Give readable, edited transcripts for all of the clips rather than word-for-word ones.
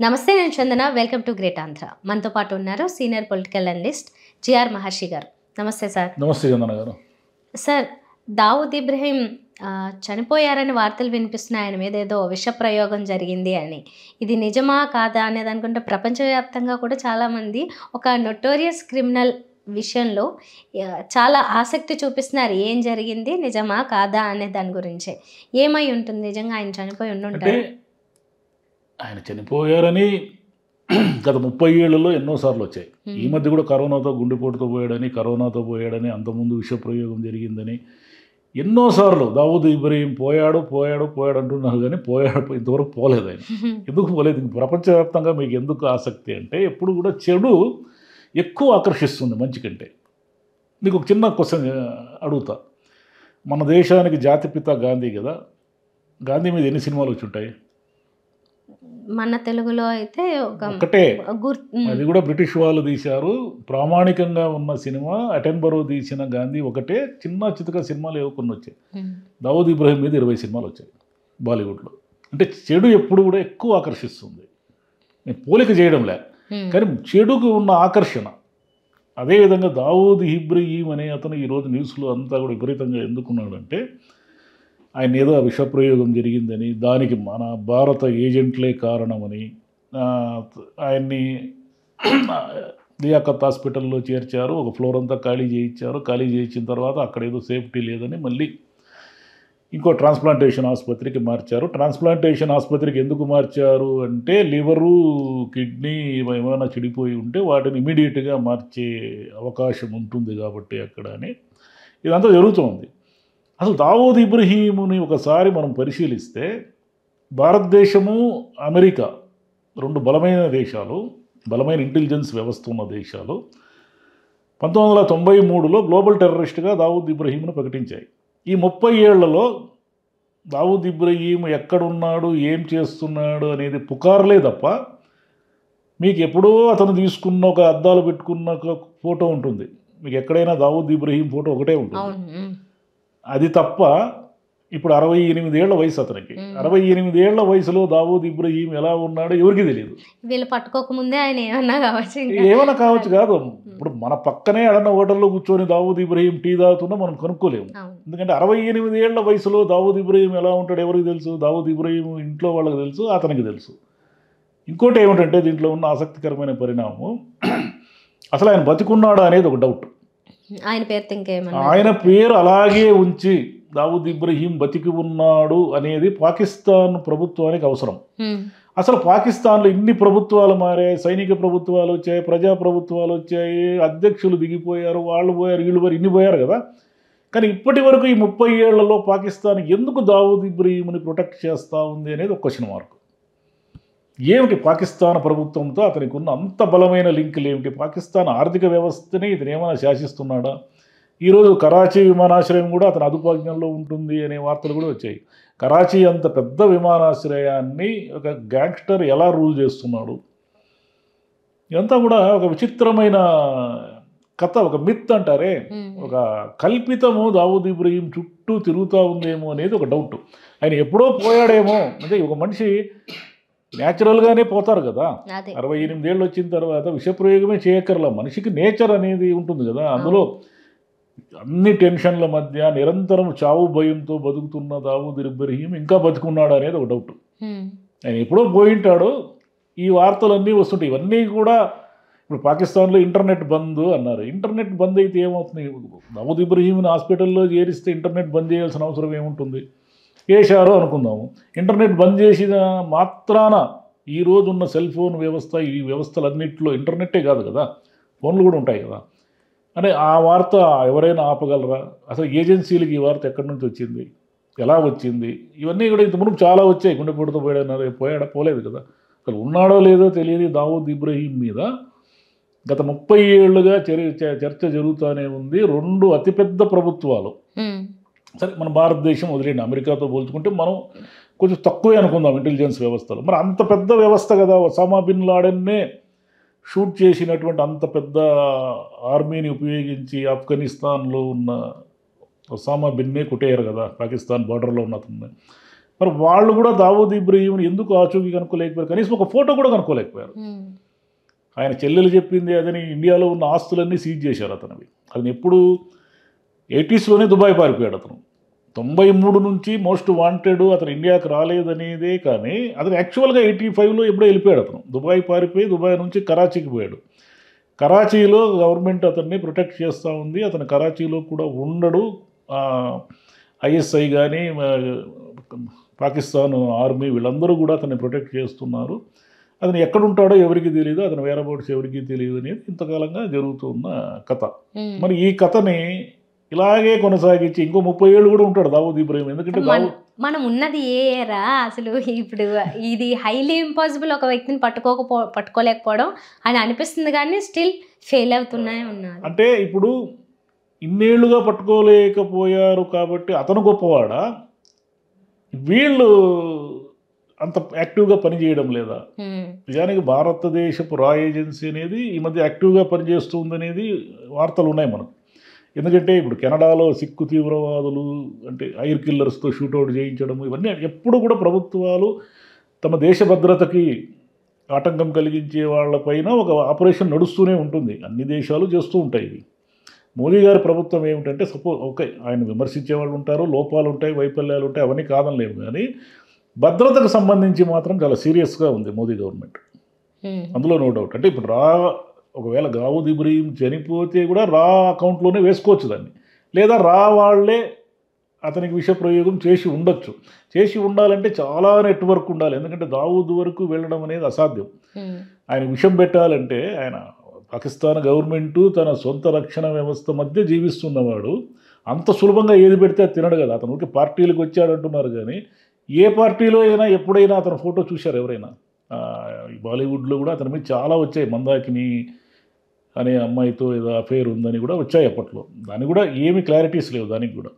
నమస్తే, నేను Chandana. Welcome to great Andhra. మనతో పాటు ఉన్నారు senior political analyst GR Maharshi garu. నమస్తే సార్. నమస్తే చందన గారు. సార్, దావుద్ ఇబ్రహీం చనిపోయారని వార్తలు వినిపిస్తున్నాయి. ఆయన మీద ఏదో విష ప్రయోగం జరిగింది అని. ఇది నిజమా కాదా అనేది అనుకుంటే ప్రపంచవ్యాప్తంగా కూడా చాలామంది ఒక నొటోరియస్ క్రిమినల్ విషయంలో చాలా ఆసక్తి చూపిస్తున్నారు. ఏం జరిగింది, నిజమా కాదా అనే దాని గురించే. ఏమై ఉంటుంది నిజంగా ఆయన చనిపోయి ఉండుంటారు? ఆయన చనిపోయారని గత 30 ఏళ్లలో ఎన్నోసార్లు వచ్చాయి. ఈ మధ్య కూడా కరోనాతో గుండెపోటుతో పోయాడని అంతకుముందు విషప్రయోగం జరిగిందని ఎన్నోసార్లు దావూద్ ఇబ్రహీం పోయాడు అంటున్నారు. కానీ ఇంతవరకు పోలేదు ఆయన. ఎందుకు పోలేదు? ప్రపంచవ్యాప్తంగా మీకు ఎందుకు ఆసక్తి అంటే, ఎప్పుడు కూడా చెడు ఎక్కువ ఆకర్షిస్తుంది మంచి కంటే. నీకు ఒక చిన్న క్వశ్చన్ అడుగుతా. మన దేశానికి జాతిపిత గాంధీ కదా. గాంధీ మీద ఎన్ని సినిమాలు వచ్చి ఉంటాయి? మన తెలుగులో అయితే ఒకటే. అది కూడా బ్రిటిష్ వాళ్ళు తీశారు. ప్రామాణికంగా ఉన్న సినిమా అటెన్బరో తీసిన గాంధీ ఒకటే. చిన్న చితక సినిమాలు ఏవో కొన్ని వచ్చాయి. దావూద్ ఇబ్రహీం మీద 20 సినిమాలు వచ్చాయి బాలీవుడ్లో. అంటే చెడు ఎప్పుడు కూడా ఎక్కువ ఆకర్షిస్తుంది. నేను పోలిక చేయడంలే, కానీ చెడుకు ఉన్న ఆకర్షణ. అదేవిధంగా దావూద్ ఇబ్రహీం అనే అతను ఈరోజు న్యూస్లో అంతా కూడా విపరీతంగా ఎందుకున్నాడంటే, ఆయన ఏదో విషప్రయోగం జరిగిందని, దానికి మన భారత ఏజెంట్లే కారణమని, ఆయన్ని లియాఖత్ హాస్పిటల్లో చేర్చారు. ఒక ఫ్లోర్ అంతా ఖాళీ చేయించారు. ఖాళీ చేయించిన తర్వాత అక్కడ ఏదో సేఫ్టీ లేదని మళ్ళీ ఇంకో ట్రాన్స్ప్లాంటేషన్ ఆసుపత్రికి మార్చారు. ట్రాన్స్ప్లాంటేషన్ ఆసుపత్రికి ఎందుకు మార్చారు అంటే, లివరు కిడ్నీ ఏమైనా చెడిపోయి ఉంటే వాటిని ఇమీడియట్గా మార్చే అవకాశం ఉంటుంది కాబట్టి అక్కడ అని ఇదంతా జరుగుతుంది. అసలు దావూద్ ఇబ్రహీంని ఒకసారి మనం పరిశీలిస్తే, భారతదేశము అమెరికా రెండు బలమైన దేశాలు, బలమైన ఇంటెలిజెన్స్ వ్యవస్థ ఉన్న దేశాలు 1993లో గ్లోబల్ టెర్రరిస్ట్గా దావూద్ ఇబ్రహీంను ప్రకటించాయి. ఈ 30 ఏళ్లలో దావూద్ ఇబ్రహీం ఎక్కడున్నాడు, ఏం చేస్తున్నాడు అనేది పుకార్లే తప్ప, మీకు ఎప్పుడో అతను తీసుకున్న ఒక అద్దాలు పెట్టుకున్న ఒక ఫోటో ఉంటుంది. మీకు ఎక్కడైనా దావూద్ ఇబ్రహీం ఫోటో ఒకటే ఉంటుంది. అది తప్ప ఇప్పుడు 68 ఏళ్ల వయసు అతనికి. 68 ఏళ్ల వయసులో దావూద్ ఇబ్రహీం ఎలా ఉన్నాడో ఎవరికి తెలియదు. వీళ్ళు పట్టుకోకముందే ఆయన ఏమన్నా కావచ్చు కాదు. ఇప్పుడు మన పక్కనే ఏడన్న హోటల్లో కూర్చొని దావూద్ ఇబ్రహీం టీ తాగుతున్నా మనం కనుక్కోలేము. ఎందుకంటే 68 ఏళ్ల వయసులో దావూద్ ఇబ్రహీం ఎలా ఉంటాడు ఎవరికి తెలుసు? దావూద్ ఇబ్రహీం ఇంట్లో వాళ్ళకి తెలుసు, అతనికి తెలుసు. ఇంకోటి ఏమిటంటే, దీంట్లో ఉన్న ఆసక్తికరమైన పరిణామం, అసలు ఆయన బతికున్నాడా అనేది ఒక డౌట్. ఆయన పేరు అలాగే ఉంచి దావూద్ ఇబ్రహీం బతికి ఉన్నాడు అనేది పాకిస్తాన్ ప్రభుత్వానికి అవసరం. అసలు పాకిస్తాన్లో ఇన్ని ప్రభుత్వాలు మారాయి, సైనిక ప్రభుత్వాలు వచ్చాయి, ప్రజా ప్రభుత్వాలు వచ్చాయి, అధ్యక్షులు దిగిపోయారు, వాళ్ళు పోయారు, వీళ్ళు పోయారు, ఇన్ని పోయారు కదా. కానీ ఇప్పటి వరకు ఈ 30 ఏళ్లలో పాకిస్తాన్ ఎందుకు దావూద్ ఇబ్రహీంని ప్రొటెక్ట్ చేస్తూ ఉంది అనేది ఒక క్వశ్చన్ మార్క్. ఏమిటి పాకిస్తాన్ ప్రభుత్వంతో అతనికి ఉన్న అంత బలమైన లింకులు ఏమిటి? పాకిస్తాన్ ఆర్థిక వ్యవస్థని ఇతను ఏమైనా శాసిస్తున్నాడా? ఈరోజు కరాచీ విమానాశ్రయం కూడా అతని అదుపాజ్ఞంలో ఉంటుంది అనే వార్తలు కూడా వచ్చాయి. కరాచీ అంత పెద్ద విమానాశ్రయాన్ని ఒక గ్యాంగ్స్టర్ ఎలా రూల్ చేస్తున్నాడు? ఇదంతా కూడా ఒక విచిత్రమైన కథ, ఒక మిత్ అంటారే, ఒక కల్పితము దావూద్ ఇబ్రహీం చుట్టూ తిరుగుతూ ఉందేమో అనేది ఒక డౌట్. ఆయన ఎప్పుడో పోయాడేమో. అంటే ఒక మనిషి న్యాచురల్గానే పోతారు కదా. 68 ఏళ్ళు వచ్చిన తర్వాత విషప్రయోగమే చేయక్కర్లా. మనిషికి నేచర్ అనేది ఉంటుంది కదా. అందులో అన్ని టెన్షన్ల మధ్య నిరంతరం చావు భయంతో బతుకుతున్న దావూద్ ఇబ్రహీం ఇంకా బతుకున్నాడు అనేది ఒక డౌట్. ఆయన ఎప్పుడో పోయింటాడు. ఈ వార్తలన్నీ వస్తుంటాయి. ఇవన్నీ కూడా ఇప్పుడు పాకిస్తాన్లో ఇంటర్నెట్ బంద్ అన్నారు. ఇంటర్నెట్ బంద్ అయితే ఏమవుతుంది? దావూద్ ఇబ్రహీంని హాస్పిటల్లో చేరిస్తే ఇంటర్నెట్ బంద్ చేయాల్సిన అవసరం ఏముంటుంది? చేశారు అనుకుందాము. ఇంటర్నెట్ బంద్ చేసిన మాత్రాన ఈరోజు ఉన్న సెల్ ఫోన్ వ్యవస్థ, ఈ వ్యవస్థలన్నింటిలో ఇంటర్నెట్టే కాదు కదా, ఫోన్లు కూడా ఉంటాయి కదా. అంటే ఆ వార్త ఎవరైనా ఆపగలరా? అసలు ఏజెన్సీలకి ఈ వార్త ఎక్కడి నుంచి వచ్చింది, ఎలా వచ్చింది? ఇవన్నీ కూడా ఇంతకుముందు చాలా వచ్చాయి. గుండెపోటుతో పోలేదు కదా. అసలు ఉన్నాడో లేదో తెలియని దావూద్ ఇబ్రహీం మీద గత 30 ఏళ్ళుగా చర్చ జరుగుతూనే ఉంది. రెండు అతిపెద్ద ప్రభుత్వాలు, సరే మన భారతదేశం వదిలేండి, అమెరికాతో పోల్చుకుంటే మనం కొంచెం తక్కువే అనుకుందాం ఇంటెలిజెన్స్ వ్యవస్థలు. మరి అంత పెద్ద వ్యవస్థ కదా. ఒసామా బిన్ లాడెన్నే షూట్ చేసినటువంటి అంత పెద్ద ఆర్మీని ఉపయోగించి ఆఫ్ఘనిస్తాన్లో ఉన్న ఒసామా బిన్నే కొట్టేయారు కదా, పాకిస్తాన్ బార్డర్లో ఉన్న అతన్ని. మరి వాళ్ళు కూడా దావూద్ ఇబ్రహీంని ఎందుకు ఆచూకీ కనుక్కోలేకపోయారు, కనీసం ఒక ఫోటో కూడా కనుక్కోలేకపోయారు. ఆయన చెల్లెలు చెప్పింది అదని ఇండియాలో ఉన్న ఆస్తులన్నీ సీజ్ చేశారు అతనివి. అతను ఎప్పుడు 80స్లోనే దుబాయ్ పారిపోయాడు అతను. 93 నుంచి మోస్ట్ వాంటెడ్, అతను ఇండియాకి రాలేదనేదే. కానీ అతను యాక్చువల్గా 85లో ఎప్పుడో వెళ్ళిపోయాడు అతను. దుబాయ్ పారిపోయి దుబాయ్ నుంచి కరాచీకి పోయాడు. కరాచీలో గవర్నమెంట్ అతన్ని ప్రొటెక్ట్ చేస్తూ ఉంది. అతను కరాచీలో కూడా ఉండడు. ఐఎస్ఐ కానీ పాకిస్తాన్ ఆర్మీ వీళ్ళందరూ కూడా అతన్ని ప్రొటెక్ట్ చేస్తున్నారు. అతను ఎక్కడుంటాడో ఎవరికి తెలియదు, అతను వేరబౌట్స్ ఎవరికి తెలియదు అనేది ఇంతకాలంగా జరుగుతున్న కథ. మరి ఈ కథని ఇలాగే కొనసాగించి ఇంకో 30 ఏళ్ళు కూడా ఉంటాడు దావూద్ ఇబ్రహీం. ఎందుకంటే మనం ఉన్నది ఏరా అసలు ఇప్పుడు ఇది హైలీ ఇంపాసిబుల్ ఒక వ్యక్తిని పట్టుకోలేకపోవడం అని అనిపిస్తుంది, కానీ స్టిల్ ఫెయిల్ అవుతున్నాయి ఉన్నారు. అంటే ఇప్పుడు ఇన్నేళ్లుగా పట్టుకోలేకపోయారు కాబట్టి అతను గొప్పవాడా, వీళ్ళు అంత యాక్టివ్గా పనిచేయడం లేదా? నిజానికి భారతదేశపు రా ఏజెన్సీ అనేది ఈ మధ్య యాక్టివ్గా పనిచేస్తుందనేది వార్తలు ఉన్నాయి మనకు. ఎందుకంటే ఇప్పుడు కెనడాలో సిక్కు తీవ్రవాదులు అంటే ఐర్ కిల్లర్స్తో షూట్అవుట్ చేయించడం, ఇవన్నీ ఎప్పుడు కూడా ప్రభుత్వాలు తమ దేశ భద్రతకి ఆటంకం కలిగించే వాళ్ళపైన ఒక ఆపరేషన్ నడుస్తూనే ఉంటుంది. అన్ని దేశాలు చేస్తూ ఉంటాయి. ఇది మోదీ గారి ప్రభుత్వం ఏమిటంటే ఓకే, ఆయన విమర్శించే వాళ్ళు ఉంటారు, లోపాలు ఉంటాయి, వైఫల్యాలు ఉంటాయి, అవన్నీ కాదనలేము. కానీ భద్రతకు సంబంధించి మాత్రం చాలా సీరియస్గా ఉంది మోదీ గవర్నమెంట్, అందులో నో డౌట్. అంటే ఇప్పుడు ఒకవేళ దావూద్ ఇబ్రహీం చనిపోతే కూడా రా అకౌంట్లోనే వేసుకోవచ్చు దాన్ని, లేదా రా వాళ్ళే అతనికి విష ప్రయోగం చేసి ఉండొచ్చు. చేసి ఉండాలంటే చాలా నెట్వర్క్ ఉండాలి. ఎందుకంటే దావూద్ వరకు వెళ్ళడం అనేది అసాధ్యం. ఆయన విషం పెట్టాలంటే ఆయన పాకిస్తాన్ గవర్నమెంటు తన సొంత రక్షణ వ్యవస్థ మధ్య జీవిస్తున్నవాడు. అంత సులభంగా ఏది పెడితే అది తినడు కదా. అతను ఊరికి పార్టీలకు వచ్చాడంటున్నారు, కానీ ఏ పార్టీలో అయినా ఎప్పుడైనా అతను ఫోటో చూశారు ఎవరైనా? బాలీవుడ్లో కూడా అతని మీద చాలా వచ్చాయి. మందాకిని అనే అమ్మాయితో ఏదో అఫేర్ ఉందని కూడా వచ్చాయి అప్పట్లో. దానికి కూడా ఏమి క్లారిటీస్ లేవు దానికి కూడా.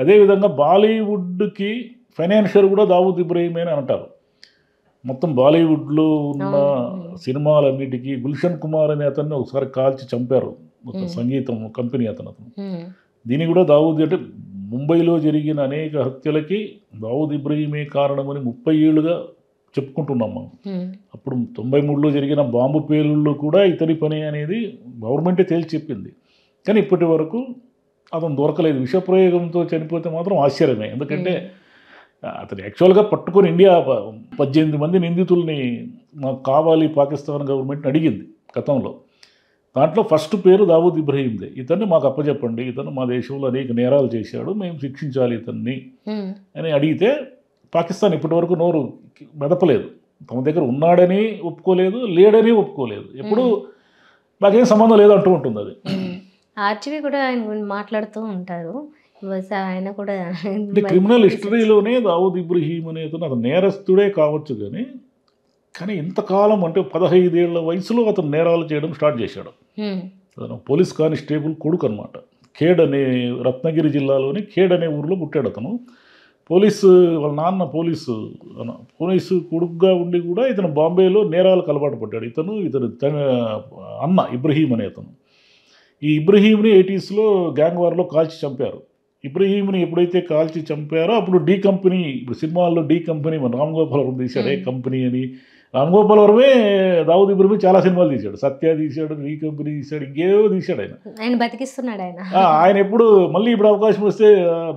అదేవిధంగా బాలీవుడ్కి ఫైనాన్షియర్ కూడా దావూద్ ఇబ్రహీమే అని అంటారు. మొత్తం బాలీవుడ్లో ఉన్న సినిమాలన్నిటికీ గుల్షన్ కుమార్ అనే అతన్ని ఒకసారి కాల్చి చంపారు, ఒక సంగీతం కంపెనీ అతను. దీనికి కూడా దావూద్, అంటే ముంబైలో జరిగిన అనేక హత్యలకి దావూద్ ఇబ్రహీమే కారణమని 30 ఏళ్ళుగా చెప్పుకుంటున్నాం మనం. అప్పుడు 93లో జరిగిన బాంబు పేలుళ్ళు కూడా ఇతని పని అనేది గవర్నమెంటే తేల్చి చెప్పింది. కానీ ఇప్పటి వరకు అతను దొరకలేదు. విషప్రయోగంతో చనిపోతే మాత్రం ఆశ్చర్యమే. ఎందుకంటే అతను యాక్చువల్గా పట్టుకొని ఇండియా 18 మంది నిందితుల్ని మాకు కావాలి పాకిస్తాన్ గవర్నమెంట్ని అడిగింది గతంలో. దాంట్లో ఫస్ట్ పేరు దావూద్ ఇబ్రహీందే. ఇతన్ని మాకు అప్పచెప్పండి, ఇతను మా దేశంలో అనేక నేరాలు చేశాడు, మేము శిక్షించాలి ఇతన్ని అని అడిగితే పాకిస్తాన్ ఇప్పటి వరకు నోరు మెదపలేదు. తమ దగ్గర ఉన్నాడని ఒప్పుకోలేదు, లేడని ఒప్పుకోలేదు. ఎప్పుడు నాకేం సంబంధం లేదు అంటూ ఉంటుంది. అది ఆర్చివి కూడా ఆయన మాట్లాడుతూ ఉంటారు. ఆయన కూడా క్రిమినల్ హిస్టరీలోనే దావూద్ ఇబ్రహీం అనేది అతను నేరస్తుడే కావచ్చు, కానీ ఇంతకాలం అంటే 15 ఏళ్ల వయసులో అతను నేరాలు చేయడం స్టార్ట్ చేశాడు. అతను పోలీస్ కానిస్టేబుల్ కొడుకు అనమాట. ఖేడ్ అనే రత్నగిరి జిల్లాలోని ఖేడ్ అనే ఊరిలో పుట్టాడు అతను. వాళ్ళ నాన్న పోలీసు కొడుకుగా ఉండి కూడా ఇతను బాంబేలో నేరాలకు అలవాటు పడ్డాడు. ఇతను అన్న ఇబ్రహీం అనే అతను. ఈ ఇబ్రహీంని 80స్లో గ్యాంగ్ వార్లో కాల్చి చంపారు. ఇబ్రహీంని ఎప్పుడైతే కాల్చి చంపారో అప్పుడు డి కంపెనీ, ఇప్పుడు సినిమాల్లో డి కంపెనీ, మన రామ్ గోపాల్ వర్మ తీశాడు ఏ కంపెనీ అని. రామ్ గోపాల్ వర్మే దావూద్ ఇబ్రహీం చాలా సినిమాలు తీశాడు. సత్య తీశాడు, డి కంపెనీ తీశాడు, ఇంకేవో తీశాడు. ఆయన బతికిస్తున్నాడు. ఆయన ఎప్పుడు మళ్ళీ ఇప్పుడు అవకాశం వస్తే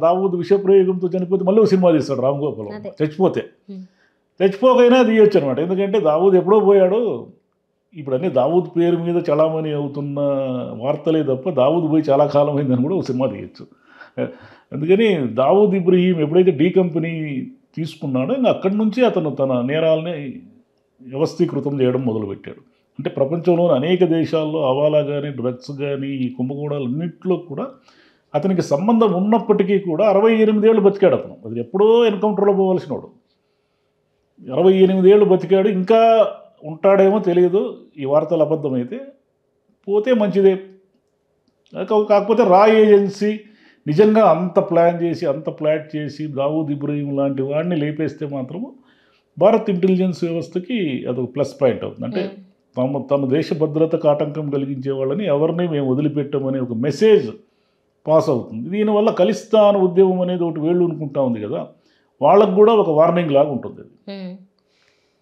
దావూద్ విషప్రయోగంతో చనిపోతే మళ్ళీ ఒక సినిమా తీస్తాడు రామ్ గోపాల్ వర్మ. చచ్చిపోకైనా తీయొచ్చు అనమాట. ఎందుకంటే దావూద్ ఎప్పుడో పోయాడు. ఇప్పుడు అన్నీ దావూద్ పేరు మీద చలామణి అవుతున్న వార్తలే తప్ప దావూద్ పోయి చాలా కాలం అయిందని కూడా ఒక సినిమా తీయచ్చు. అందుకని దావూద్ ఇబ్రహీం ఎప్పుడైతే డి కంపెనీ తీసుకున్నాడో ఇంకా అక్కడి నుంచి అతను తన నేరాలని వ్యవస్థీకృతం చేయడం మొదలుపెట్టాడు. అంటే ప్రపంచంలోని అనేక దేశాల్లో హవాలా కానీ, డ్రగ్స్ కానీ, ఈ కుంభకోణాలన్నింటిలో కూడా అతనికి సంబంధం ఉన్నప్పటికీ కూడా 68 ఏళ్ళు బతికాడు అతను. అది ఎప్పుడో ఎన్కౌంటర్లో పోవాల్సిన వాడు. 68 ఏళ్ళు బతికాడు. ఇంకా ఉంటాడేమో తెలియదు, ఈ వార్తలు అబద్ధమైతే. పోతే మంచిదే. కాకపోతే రా ఏజెన్సీ నిజంగా అంత ప్లాన్ చేసి, అంత ప్లాట్ చేసి దావూద్ ఇబ్రహీం లాంటి వాడిని లేపేస్తే మాత్రము భారత్ ఇంటెలిజెన్స్ వ్యవస్థకి అదొక ప్లస్ పాయింట్ అవుతుంది. అంటే తమ దేశ భద్రతకు ఆటంకం కలిగించే వాళ్ళని ఎవరిని మేము వదిలిపెట్టమనే ఒక మెసేజ్ పాస్ అవుతుంది. దీనివల్ల ఖలిస్తాన్ ఉద్యమం అనేది ఒకటి వేళ్ళు అనుకుంటా ఉంది కదా. వాళ్ళకు కూడా ఒక వార్నింగ్ లాగా ఉంటుంది.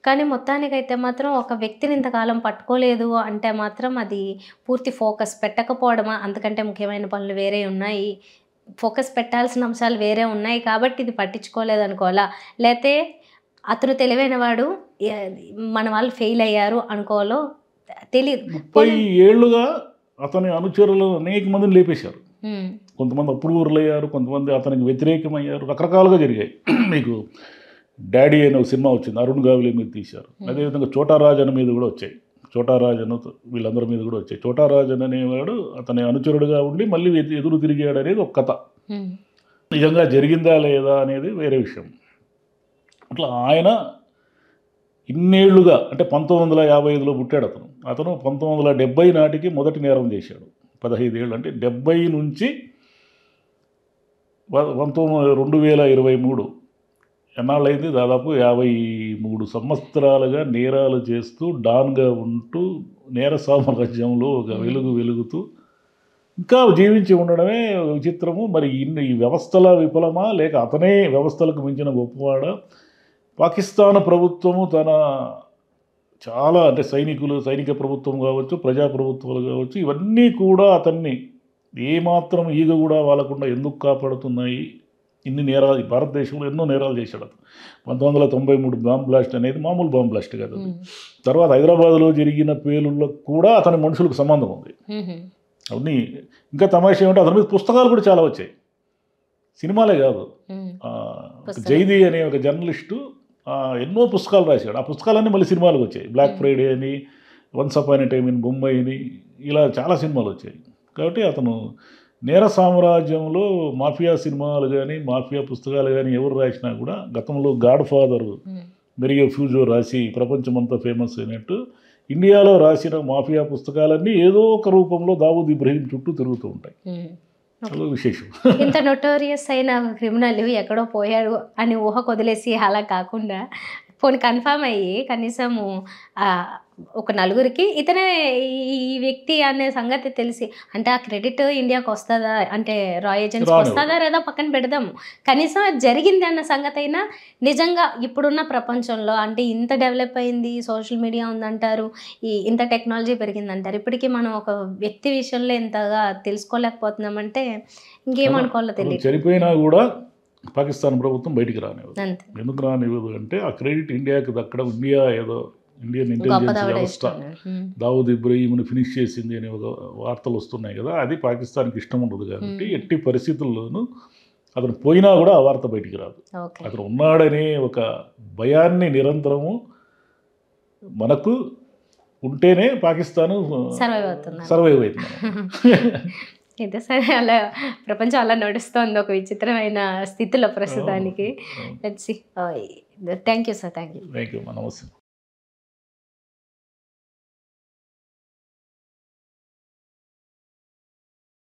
కానీ మొత్తానికైతే మాత్రం ఒక వ్యక్తిని ఇంతకాలం పట్టుకోలేదు అంటే మాత్రం అది పూర్తి ఫోకస్ పెట్టకపోవడమా, అంతకంటే ముఖ్యమైన పనులు వేరే ఉన్నాయి, ఫోకస్ పెట్టాల్సిన అంశాలు వేరే ఉన్నాయి కాబట్టి ఇది పట్టించుకోలేదు అనుకోవాలా, లేతే అతను తెలివైన వాడు మన వాళ్ళు ఫెయిల్ అయ్యారు అనుకోవాలో తెలియదు. 30 ఏళ్ళుగా అతని అనుచరులు అనేక మందిని లేపేశారు. కొంతమంది అప్రూవర్లు అయ్యారు, కొంతమంది అతనికి వ్యతిరేకమయ్యారు, రకరకాలుగా జరిగాయి. మీకు డాడీ అనే ఒక సినిమా వచ్చింది, అరుణ్ గావిలే మీద తీశారు. అదేవిధంగా చోటారాజన్ మీద కూడా వచ్చాయి, చోటారాజన్ వీళ్ళందరి మీద కూడా వచ్చాయి. చోటారాజన్ అనేవాడు అతని అనుచరుడుగా ఉండి మళ్ళీ ఎదురు తిరిగాడు అనేది ఒక కథ. నిజంగా జరిగిందా లేదా అనేది వేరే విషయం. అట్లా ఆయన ఇన్నేళ్లుగా అంటే 1955లో పుట్టాడు అతను 1970 నాటికి మొదటి నేరం చేశాడు. 15 ఏళ్ళు అంటే 70 నుంచి 2023 ఎన్నాళ్ళైంది, దాదాపు 53 సంవత్సరాలుగా నేరాలు చేస్తూ డాన్గా ఉంటూ నేర సామ్రాజ్యంలో ఒక వెలుగుతూ ఇంకా జీవించి ఉండడమే విచిత్రము. మరి ఈ వ్యవస్థల విఫలమా లేక అతనే వ్యవస్థలకు మించిన గొప్పవాడా? పాకిస్తాన్ ప్రభుత్వము తన చాలా అంటే సైనిక ప్రభుత్వం కావచ్చు, ప్రజాప్రభుత్వాలు కావచ్చు, ఇవన్నీ కూడా అతన్ని ఏమాత్రం ఈగ కూడా వాలకుండా ఎందుకు కాపాడుతున్నాయి? ఇన్ని నేరాలు భారతదేశంలో ఎన్నో నేరాలు చేశాడు అతను. 1993 బాంబ్ బ్లాస్ట్ అనేది మామూలు బాంబ్ బ్లాస్ట్ కాదు. తర్వాత హైదరాబాద్లో జరిగిన పేలుళ్ళకు కూడా అతని మనుషులకు సంబంధం ఉంది. అవన్నీ ఇంకా తమాషా ఏమంటే అతని మీద పుస్తకాలు కూడా చాలా వచ్చాయి, సినిమాలే కాదు. జైదీ అనే ఒక జర్నలిస్టు ఎన్నో పుస్తకాలు రాశాడు. ఆ పుస్తకాలన్నీ మళ్ళీ సినిమాలకు వచ్చాయి. బ్లాక్ ఫ్రైడే అని, once upon a time in Mumbai అని, ఇలా చాలా సినిమాలు వచ్చాయి. కాబట్టి అతను నేర సామ్రాజ్యంలో మాఫియా సినిమాలు కానీ మాఫియా పుస్తకాలు కానీ ఎవరు రాసినా కూడా గతంలో గాడ్ ఫాదర్ మెరియో ఫ్యూజో రాసి ప్రపంచమంతా ఫేమస్ అయినట్టు ఇండియాలో రాసిన మాఫియా పుస్తకాలన్నీ ఏదో ఒక రూపంలో దావూద్ ఇబ్రహీం చుట్టూ తిరుగుతూ ఉంటాయి. అది విశేషం. ఇంత నోటోరియస్ అయిన క్రిమినల్ ఎక్కడో పోయాడు అని ఊహకు వదిలేసి అలా కాకుండా పోనీ కన్ఫామ్ అయ్యి కనీసము ఒక నలుగురికి ఇతనే ఈ వ్యక్తి అనే సంగతి తెలిసి అంటే ఆ క్రెడిట్ ఇండియాకి వస్తుందా అంటే రాయ్ ఏజెన్సీకి వస్తుందా లేదా పక్కన పెడదాం, కనీసం జరిగింది అన్న సంగతి అయినా నిజంగా ఇప్పుడున్న ప్రపంచంలో అంటే ఇంత డెవలప్ అయింది, సోషల్ మీడియా ఉందంటారు, ఇంత టెక్నాలజీ పెరిగిందంటారు, ఇప్పటికీ మనం ఒక వ్యక్తి విషయంలో ఇంతగా తెలుసుకోలేకపోతున్నామంటే ఇంకేమనుకోవాలో తెలియదు. చనిపోయినా కూడా పాకిస్తాన్ ప్రభుత్వం బయటికి రానివ్వదు. ఎందుకు రానివ్వదు అంటే ఆ క్రెడిట్ ఇండియాకి దక్కడం, ఇండియన్ ఇంటెలిజెన్స్ వ్యవస్థ దావూద్ ఇబ్రహీంని ఫినిష్ చేసింది అనే ఒక వార్తలు వస్తున్నాయి కదా, అది పాకిస్తాన్కి ఇష్టం ఉండదు. కాబట్టి ఎట్టి పరిస్థితుల్లోనూ అతను పోయినా కూడా ఆ వార్త బయటికి రాదు. అతను ఉన్నాడనే ఒక భయాన్ని నిరంతరము మనకు ఉంటేనే పాకిస్తాను సర్వైవ్ అవుతుంది. అయితే సరే, అలా ప్రపంచం అలా నడుస్తోంది ఒక విచిత్రమైన స్థితిలో ప్రస్తుతానికి. Thank you sir. Thank you. నమస్తే.